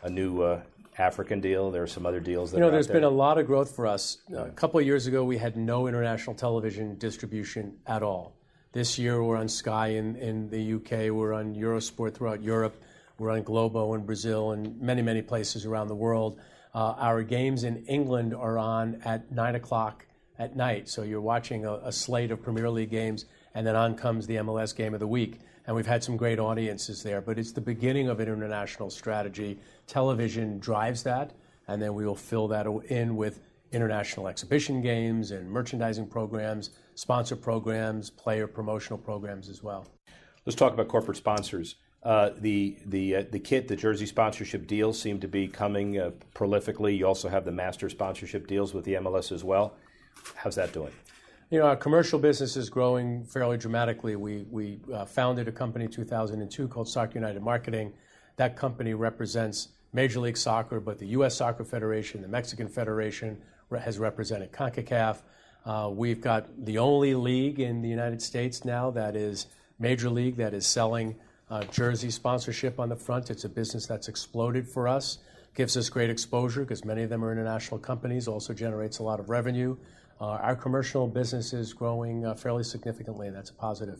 S1: new African deal. There are some other deals that
S15: there's been a lot of growth for us. A couple of years ago, we had no international television distribution at all. This year, we're on Sky in the UK. We're on Eurosport throughout Europe. We're on Globo in Brazil and many, many places around the world. Our games in England are on at 9 o'clock at night. So you're watching a slate of Premier League games, and then on comes the MLS game of the week. And we've had some great audiences there. But it's the beginning of an international strategy. Television drives that, and then we will fill that in with international exhibition games and merchandising programs, sponsor programs, player promotional programs as well.
S1: Let's talk about corporate sponsors. The kit, the jersey sponsorship deals seem to be coming prolifically. You also have the master sponsorship deals with the MLS as well. How's that doing?
S15: You know, our commercial business is growing fairly dramatically. We founded a company in 2002 called Soccer United Marketing. That company represents Major League Soccer, but the U.S. Soccer Federation, the Mexican Federation has represented CONCACAF. We've got the only league in the United States now that is Major League that is selling jersey sponsorship on the front. It's a business that's exploded for us. Gives us great exposure because many of them are international companies, also generates a lot of revenue. Our commercial business is growing fairly significantly, and that's a positive.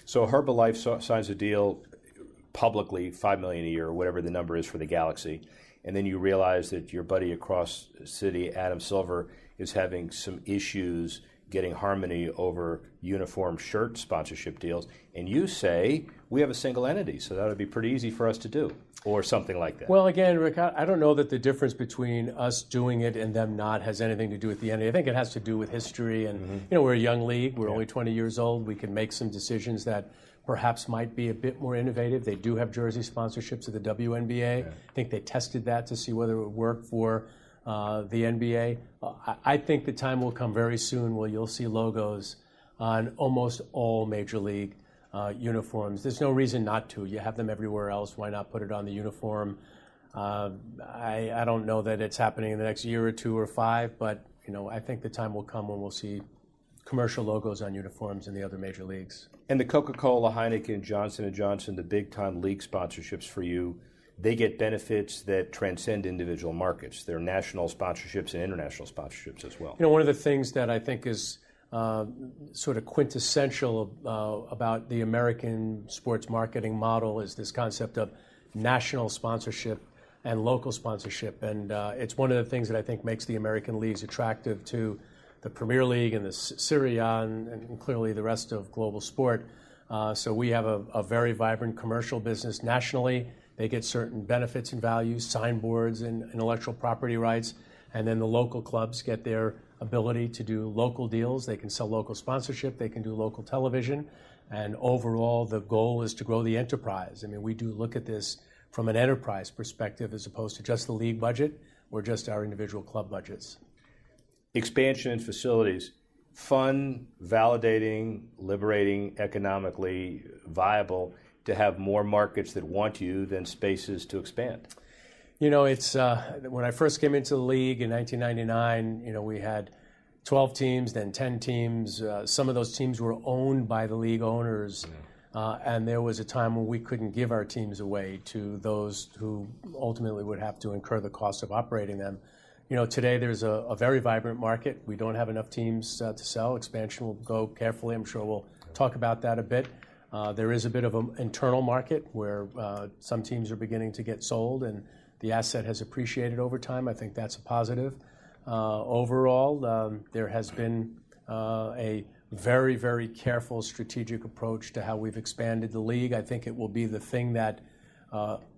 S1: So Herbalife signs a deal publicly, $5 million a year, or whatever the number is for the Galaxy, and then you realize that your buddy across the city, Adam Silver, is having some issues getting harmony over uniform shirt sponsorship deals, and you say, we have a single entity, so that would be pretty easy for us to do, or something like that.
S15: Well, again, Rick, I don't know that the difference between us doing it and them not has anything to do with the entity. I think it has to do with history, and we're a young league. We're only 20 years old. We can make some decisions that perhaps might be a bit more innovative. They do have jersey sponsorships of the WNBA. I think they tested that to see whether it would work for the NBA. I think the time will come very soon where you'll see logos on almost all Major League uniforms. There's no reason not to. You have them everywhere else. Why not put it on the uniform? I don't know that it's happening in the next year or 2 or 5, but I think the time will come when we'll see commercial logos on uniforms in the other major leagues.
S1: And the Coca-Cola, Heineken, Johnson & Johnson, the big-time league sponsorships for you, they get benefits that transcend individual markets. They're national sponsorships and international sponsorships as well.
S15: One of the things that I think is sort of quintessential about the American sports marketing model is this concept of national sponsorship and local sponsorship. And it's one of the things that I think makes the American leagues attractive to the Premier League and the Serie A and clearly the rest of global sport. So we have a very vibrant commercial business nationally, they get certain benefits and values, signboards and intellectual property rights, and then the local clubs get their ability to do local deals. They can sell local sponsorship, they can do local television, and overall the goal is to grow the enterprise. I mean, we do look at this from an enterprise perspective as opposed to just the league budget or just our individual club budgets.
S1: Expansion in facilities, fun, validating, liberating, economically viable to have more markets that want you than spaces to expand.
S15: You know, it's when I first came into the league in 1999, you know, we had 12 teams, then 10 teams. Some of those teams were owned by the league owners, and there was a time when we couldn't give our teams away to those who ultimately would have to incur the cost of operating them. You know, today there's a very vibrant market. We don't have enough teams to sell. Expansion will go carefully. I'm sure we'll talk about that a bit. There is a bit of an internal market where some teams are beginning to get sold, and the asset has appreciated over time. I think that's a positive. Overall, there has been a very, very careful strategic approach to how we've expanded the league. I think it will be the thing that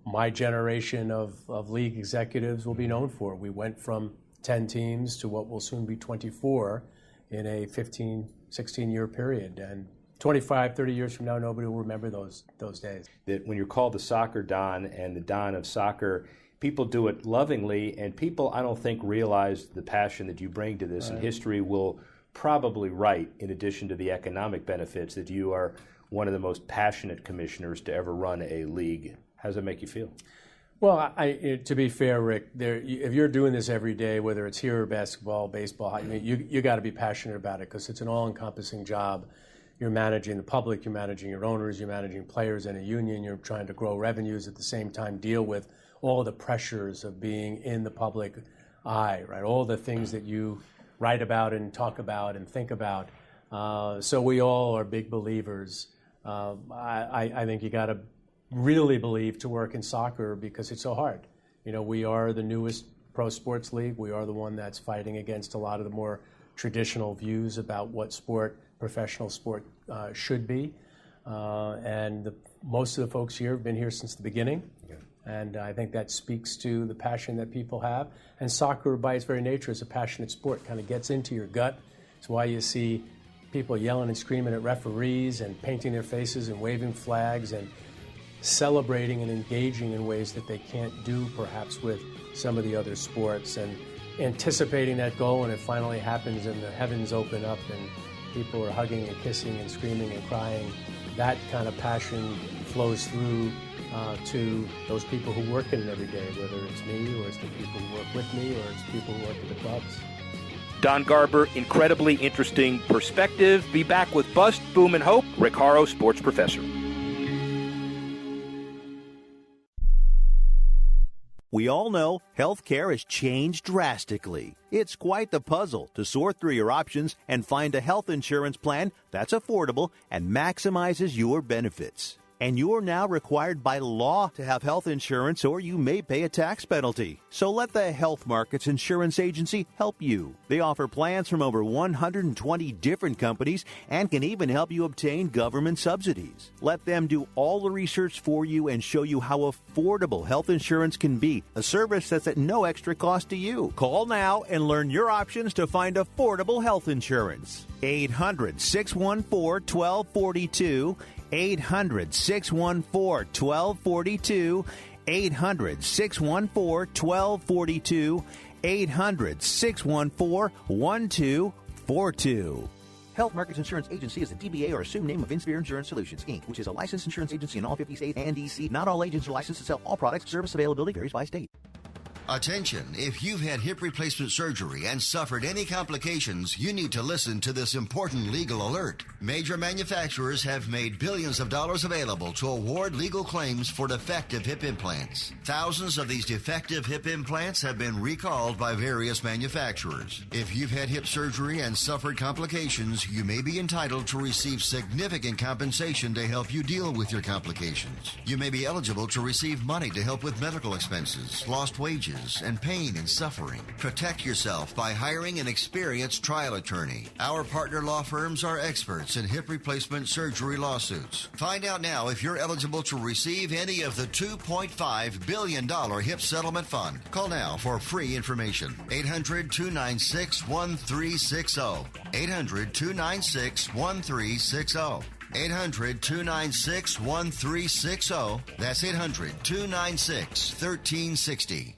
S15: my generation of league executives will be known for. We went from 10 teams to what will soon be 24 in a 15, 16-year period. And 25, 30 years from now, nobody will remember those days.
S1: That when you're called the soccer Don and the Don of soccer, people do it lovingly, and people, I don't think, realize the passion that you bring to this. Right. And history will probably write, in addition to the economic benefits, that you are one of the most passionate commissioners to ever run a league. How does that make you feel?
S15: Well, to be fair, Rick, if you're doing this every day, whether it's here or basketball, baseball, you got to be passionate about it because it's an all-encompassing job. You're managing the public, you're managing your owners, you're managing players in a union, you're trying to grow revenues at the same time, deal with all the pressures of being in the public eye, right? All the things that you write about and talk about and think about. So we all are big believers. I think you got to really believe to work in soccer because it's so hard. You know, we are the newest pro sports league. We are the one that's fighting against a lot of the more traditional views about what professional sport should be. And most of the folks here have been here since the beginning. Yeah. And I think that speaks to the passion that people have. And soccer, by its very nature, is a passionate sport. Kind of gets into your gut. It's why you see people yelling and screaming at referees and painting their faces and waving flags and celebrating and engaging in ways that they can't do perhaps with some of the other sports, and anticipating that goal when it finally happens and the heavens open up and people are hugging and kissing and screaming and crying. That kind of passion flows through to those people who work in it every day, whether it's me or it's the people who work with me or it's people who work at the clubs.
S1: Don Garber, incredibly interesting perspective. Be back with Bust, Boom, and Hope. Rick Horrow, sports professor.
S16: We all know healthcare has changed drastically. It's quite the puzzle to sort through your options and find a health insurance plan that's affordable and maximizes your benefits. And you're now required by law to have health insurance, or you may pay a tax penalty. So let the Health Markets Insurance Agency help you. They offer plans from over 120 different companies and can even help you obtain government subsidies. Let them do all the research for you and show you how affordable health insurance can be, a service that's at no extra cost to you. Call now and learn your options to find affordable health insurance. 800-614-1242. 800-614-1242, 800-614-1242, 800-614-1242. Health Markets Insurance Agency is a DBA or assumed name of Inspire Insurance Solutions, Inc., which is a licensed insurance agency in all 50 states and D.C. Not all agents are licensed to sell all products. Service availability varies by state.
S17: Attention, if you've had hip replacement surgery and suffered any complications, you need to listen to this important legal alert. Major manufacturers have made billions of dollars available to award legal claims for defective hip implants. Thousands of these defective hip implants have been recalled by various manufacturers. If you've had hip surgery and suffered complications, you may be entitled to receive significant compensation to help you deal with your complications. You may be eligible to receive money to help with medical expenses, lost wages, bruises and pain and suffering. Protect yourself by hiring an experienced trial attorney. Our partner law firms are experts in hip replacement surgery lawsuits. Find out now if you're eligible to receive any of the $2.5 billion hip settlement fund. Call now for free information. 800-296-1360. 800-296-1360. 800-296-1360. That's 800-296-1360.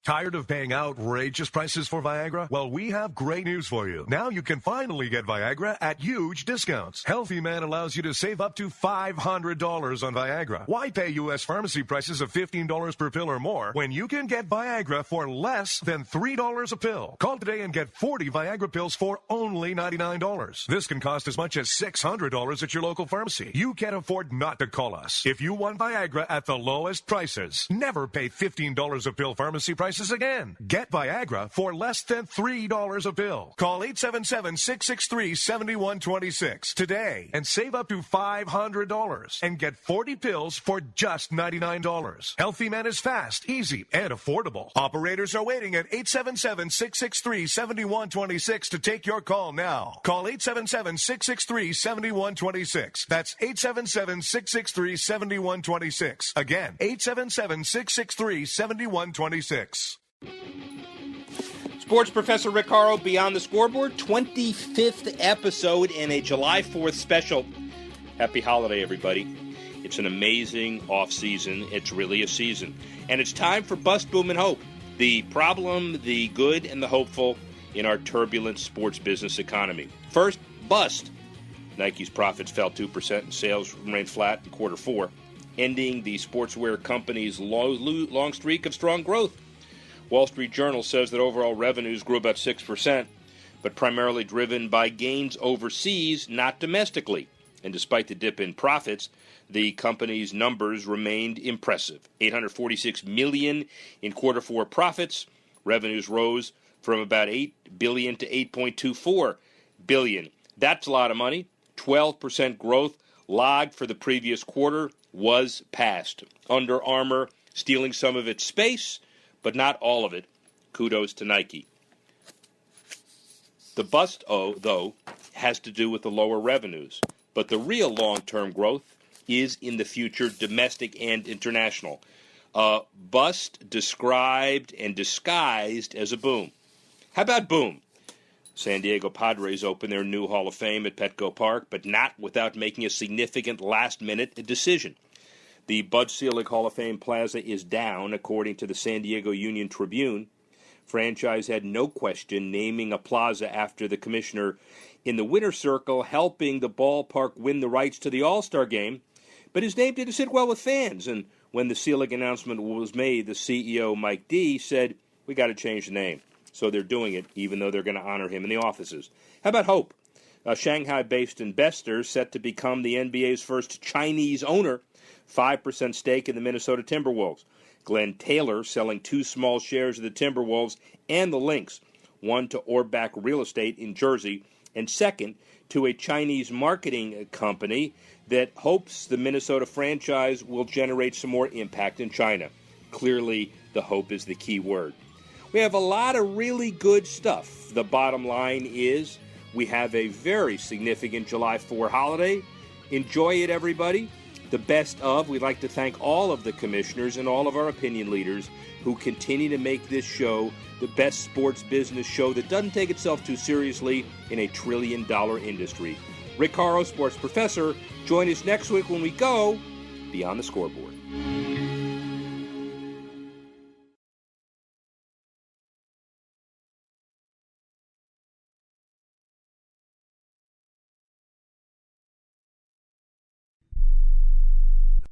S14: Tired of paying outrageous prices for Viagra? Well, we have great news for you. Now you can finally get Viagra at huge discounts. Healthy Man allows you to save up to $500 on Viagra. Why pay U.S. pharmacy prices of $15 per pill or more when you can get Viagra for less than $3 a pill? Call today and get 40 Viagra pills for only $99. This can cost as much as $600 at your local pharmacy. You can't afford not to call us. If you want Viagra at the lowest prices, never pay $15 a pill pharmacy prices again. Get Viagra for less than $3 a pill. Call 877-663-7126 today and save up to $500 and get 40 pills for just $99. Healthy Man is fast, easy, and affordable. Operators are waiting at 877-663-7126 to take your call now. Call 877-663-7126. That's 877-663-7126. Again, 877-663-7126.
S1: Sports Professor Rick Horrow, Beyond the Scoreboard, 25th episode and a July 4th special. Happy holiday, everybody. It's an amazing off-season. It's really a season. And it's time for Bust, Boom, and Hope. The problem, the good, and the hopeful in our turbulent sports business economy. First, bust. Nike's profits fell 2% and sales remained flat in quarter four, ending the sportswear company's long streak of strong growth. Wall Street Journal says that overall revenues grew about 6%, but primarily driven by gains overseas, not domestically. And despite the dip in profits, the company's numbers remained impressive. $846 million in quarter four profits. Revenues rose from about $8 billion to $8.24 billion. That's a lot of money. 12% growth logged for the previous quarter was passed. Under Armour stealing some of its space, but not all of it. Kudos to Nike. The bust, though, has to do with the lower revenues. But the real long-term growth is in the future, domestic and international. Bust described and disguised as a boom. How about boom? San Diego Padres open their new Hall of Fame at Petco Park, but not without making a significant last-minute decision. The Bud Selig Hall of Fame Plaza is down, according to the San Diego Union Tribune. Franchise had no question naming a plaza after the commissioner in the winner's circle, helping the ballpark win the rights to the All-Star Game. But his name didn't sit well with fans, and when the Selig announcement was made, the CEO, Mike D., said, we got to change the name. So they're doing it, even though they're going to honor him in the offices. How about hope? A Shanghai-based investor set to become the NBA's first Chinese owner, 5% stake in the Minnesota Timberwolves. Glenn Taylor selling 2 small shares of the Timberwolves and the Lynx, one to Orbach Real Estate in Jersey, and second to a Chinese marketing company that hopes the Minnesota franchise will generate some more impact in China. Clearly, the hope is the key word. We have a lot of really good stuff. The bottom line is we have a very significant July 4 holiday. Enjoy it, everybody. The best of. We'd like to thank all of the commissioners and all of our opinion leaders who continue to make this show the best sports business show that doesn't take itself too seriously in a $1 trillion industry. Rick Horrow, sports professor. Join us next week when we go Beyond the Scoreboard.